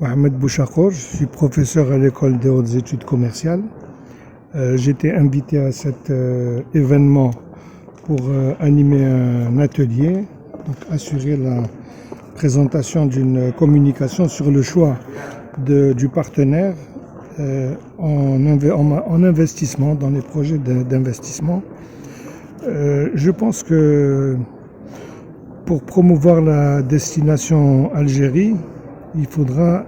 Mohamed Bouchakour, je suis professeur à l'école des hautes études commerciales. J'ai été invité à cet événement pour animer un atelier, donc assurer la présentation d'une communication sur le choix du partenaire en investissement, dans les projets d'investissement. Je pense que pour promouvoir la destination Algérie, il faudra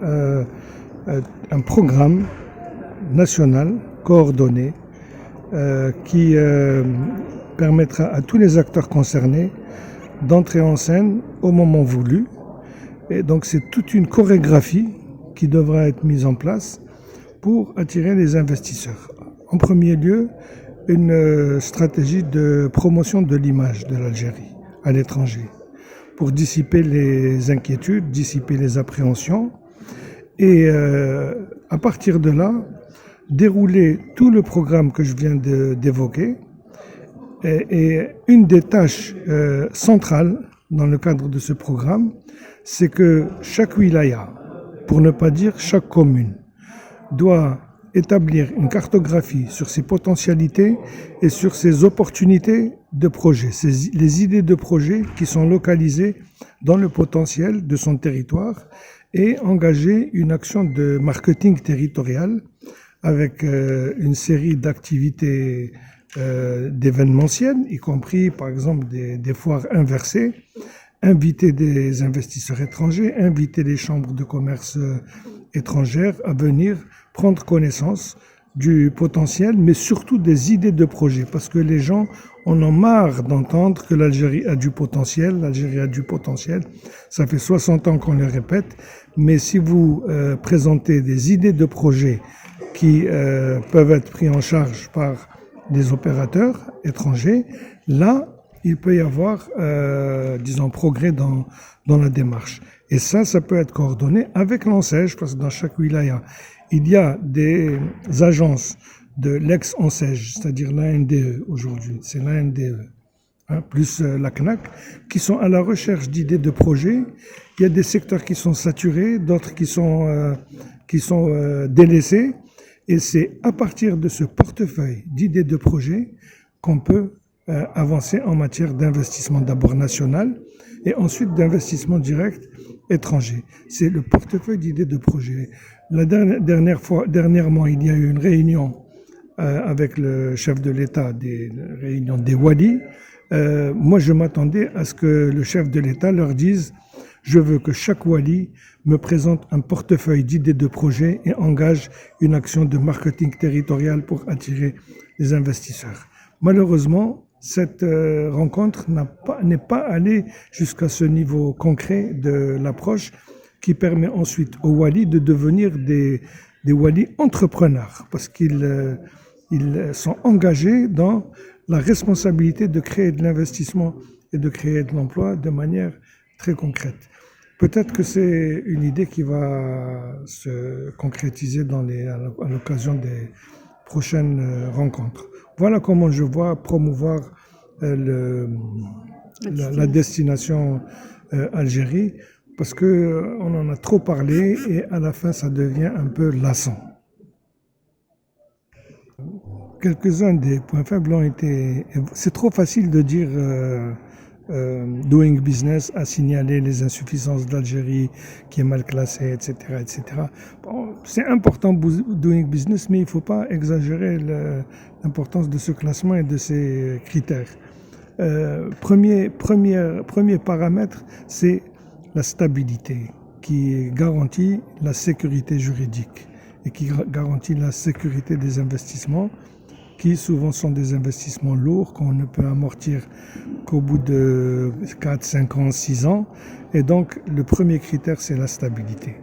un programme national coordonné qui permettra à tous les acteurs concernés d'entrer en scène au moment voulu. Et donc c'est toute une chorégraphie qui devra être mise en place pour attirer les investisseurs. En premier lieu, une stratégie de promotion de l'image de l'Algérie à l'étranger, pour dissiper les inquiétudes, dissiper les appréhensions, et à partir de là, dérouler tout le programme que je viens d'évoquer. Et une des tâches centrales dans le cadre de ce programme, c'est que chaque wilaya, pour ne pas dire chaque commune, doit établir une cartographie sur ses potentialités et sur ses opportunités de projet, les idées de projet qui sont localisées dans le potentiel de son territoire, et engager une action de marketing territorial avec une série d'activités d'événementiel, y compris par exemple des foires inversées, inviter des investisseurs étrangers, inviter les chambres de commerce étrangères à venir prendre connaissance du potentiel, mais surtout des idées de projet, parce que les gens en ont marre d'entendre que l'Algérie a du potentiel, l'Algérie a du potentiel. Ça fait 60 ans qu'on le répète, mais si vous présentez des idées de projet qui peuvent être pris en charge par des opérateurs étrangers, là, il peut y avoir, progrès dans la démarche. Et ça peut être coordonné avec l'ANSEJ, parce que dans chaque wilaya, il y a des agences de l'ex-ANSEJ, c'est-à-dire l'ANDE aujourd'hui, c'est l'ANDE, plus la CNAC, qui sont à la recherche d'idées de projets. Il y a des secteurs qui sont saturés, d'autres qui sont délaissés. Et c'est à partir de ce portefeuille d'idées de projets qu'on peut avancer en matière d'investissement d'abord national et ensuite d'investissement direct étranger. C'est le portefeuille d'idées de projets. Dernièrement, il y a eu une réunion avec le chef de l'État, des réunions des Wali. Moi, je m'attendais à ce que le chef de l'État leur dise: je veux que chaque Wali me présente un portefeuille d'idées de projets et engage une action de marketing territorial pour attirer les investisseurs. Malheureusement, cette rencontre n'est pas allée jusqu'à ce niveau concret de l'approche qui permet ensuite aux Wali de devenir des Wali entrepreneurs, parce qu'ils sont engagés dans la responsabilité de créer de l'investissement et de créer de l'emploi de manière très concrète. Peut-être que c'est une idée qui va se concrétiser à l'occasion des prochaines rencontres. Voilà comment je vois promouvoir la destination Algérie, parce que on en a trop parlé et à la fin ça devient un peu lassant. Quelques-uns des points faibles ont été... C'est trop facile de dire Doing Business a signalé les insuffisances d'Algérie qui est mal classée, etc. etc. Bon, c'est important Doing Business, mais il ne faut pas exagérer l'importance de ce classement et de ces critères. Premier paramètre, c'est la stabilité qui garantit la sécurité juridique et qui garantit la sécurité des investissements, qui souvent sont des investissements lourds qu'on ne peut amortir qu'au bout de 4, 5 ans, 6 ans. Et donc, le premier critère, c'est la stabilité.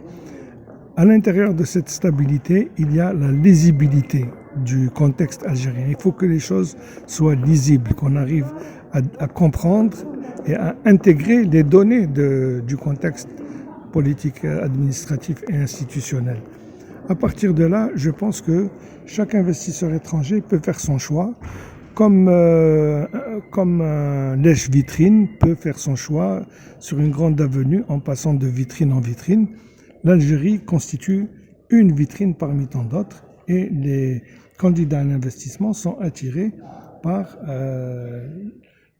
À l'intérieur de cette stabilité, il y a la lisibilité du contexte algérien. Il faut que les choses soient lisibles, qu'on arrive à comprendre et à intégrer les données du contexte politique, administratif et institutionnel. À partir de là, je pense que chaque investisseur étranger peut faire son choix, comme un lèche-vitrine peut faire son choix sur une grande avenue en passant de vitrine en vitrine. l'Algérie constitue une vitrine parmi tant d'autres et les candidats à l'investissement sont attirés par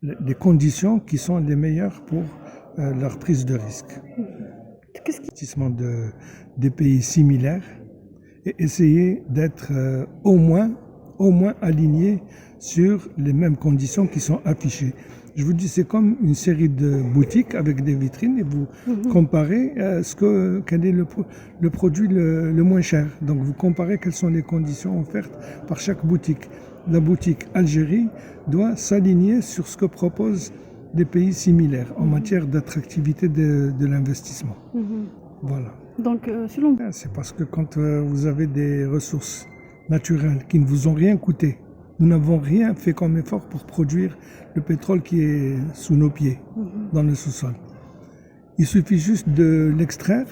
les conditions qui sont les meilleures pour leur prise de risque. Investissement des pays similaires et essayer d'être au moins alignés sur les mêmes conditions qui sont affichées. Je vous dis, c'est comme une série de boutiques avec des vitrines et vous comparez quel est le produit le moins cher. Donc vous comparez quelles sont les conditions offertes par chaque boutique. La boutique Algérie doit s'aligner sur ce que proposent des pays similaires en matière d'attractivité de l'investissement. Voilà. Donc, selon vous, c'est parce que quand vous avez des ressources naturelles qui ne vous ont rien coûté, nous n'avons rien fait comme effort pour produire le pétrole qui est sous nos pieds, dans le sous-sol. Il suffit juste de l'extraire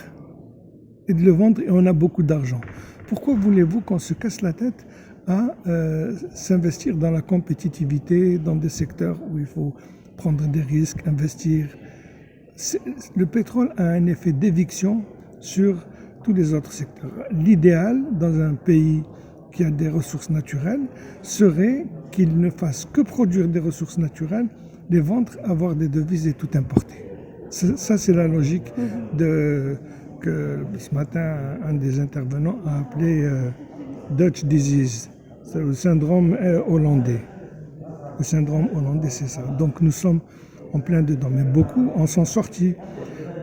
et de le vendre et on a beaucoup d'argent. Pourquoi voulez-vous qu'on se casse la tête à s'investir dans la compétitivité, dans des secteurs où il faut prendre des risques, investir? Le pétrole a un effet d'éviction sur tous les autres secteurs. L'idéal dans un pays qui a des ressources naturelles serait qu'il ne fasse que produire des ressources naturelles, les vendre, avoir des devises et tout importer. Ça, c'est la logique que ce matin un des intervenants a appelé Dutch disease, c'est le syndrome hollandais. Le syndrome hollandais, c'est ça. Donc nous sommes en plein dedans, mais beaucoup en sont sortis.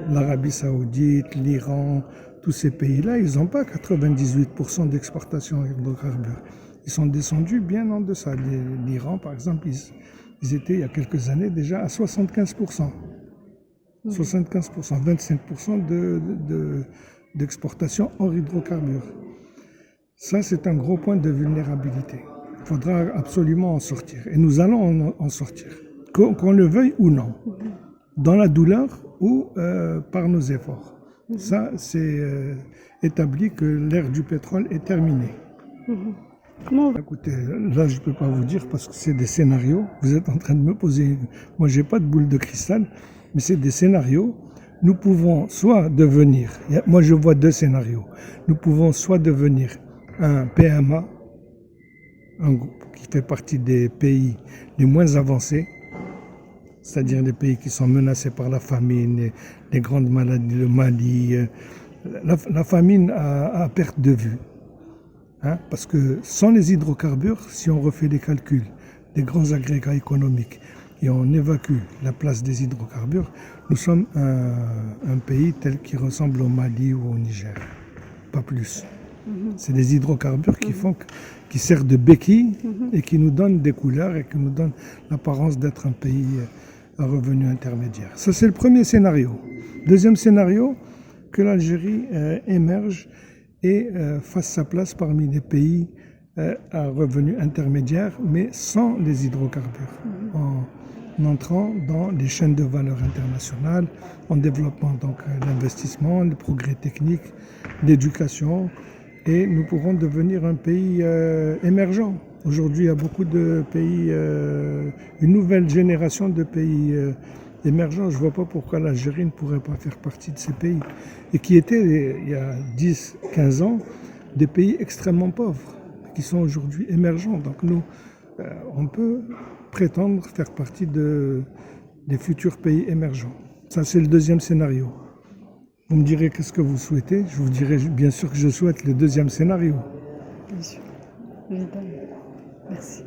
L'Arabie Saoudite, l'Iran, tous ces pays-là, ils n'ont pas 98% d'exportation d'hydrocarbures. Ils sont descendus bien en deçà. L'Iran, par exemple, ils étaient il y a quelques années déjà à 75%. 75%, 25% d'exportation hors hydrocarbures. Ça, c'est un gros point de vulnérabilité. Il faudra absolument en sortir. Et nous allons en sortir, qu'on le veuille ou non, dans la douleur ou par nos efforts. Ça, c'est établi que l'ère du pétrole est terminée. Écoutez, là, je ne peux pas vous dire parce que c'est des scénarios. Vous êtes en train de me poser... Moi, je n'ai pas de boule de cristal, mais c'est des scénarios. Nous pouvons soit devenir... Moi, je vois deux scénarios. Nous pouvons soit devenir un PMA, un groupe qui fait partie des pays les moins avancés, c'est-à-dire les pays qui sont menacés par la famine, les grandes maladies, le Mali, la famine à perte de vue. Parce que sans les hydrocarbures, si on refait les calculs des grands agrégats économiques et on évacue la place des hydrocarbures, nous sommes un pays tel qui ressemble au Mali ou au Niger, pas plus. C'est les hydrocarbures qui servent de béquille et qui nous donnent des couleurs et qui nous donnent l'apparence d'être un pays à revenu intermédiaire. Ça, c'est le premier scénario. Deuxième scénario, que l'Algérie émerge et fasse sa place parmi les pays à revenu intermédiaire, mais sans les hydrocarbures, en entrant dans les chaînes de valeur internationales, en développant donc l'investissement, le progrès technique, l'éducation, et nous pourrons devenir un pays émergent. Aujourd'hui, il y a beaucoup de pays, une nouvelle génération de pays émergents. Je ne vois pas pourquoi l'Algérie ne pourrait pas faire partie de ces pays. Et qui étaient, il y a 10, 15 ans, des pays extrêmement pauvres, qui sont aujourd'hui émergents. Donc nous, on peut prétendre faire partie des futurs pays émergents. Ça, c'est le deuxième scénario. Vous me direz qu'est-ce que vous souhaitez. Je vous dirai bien sûr que je souhaite le deuxième scénario. Bien sûr, évidemment. Merci.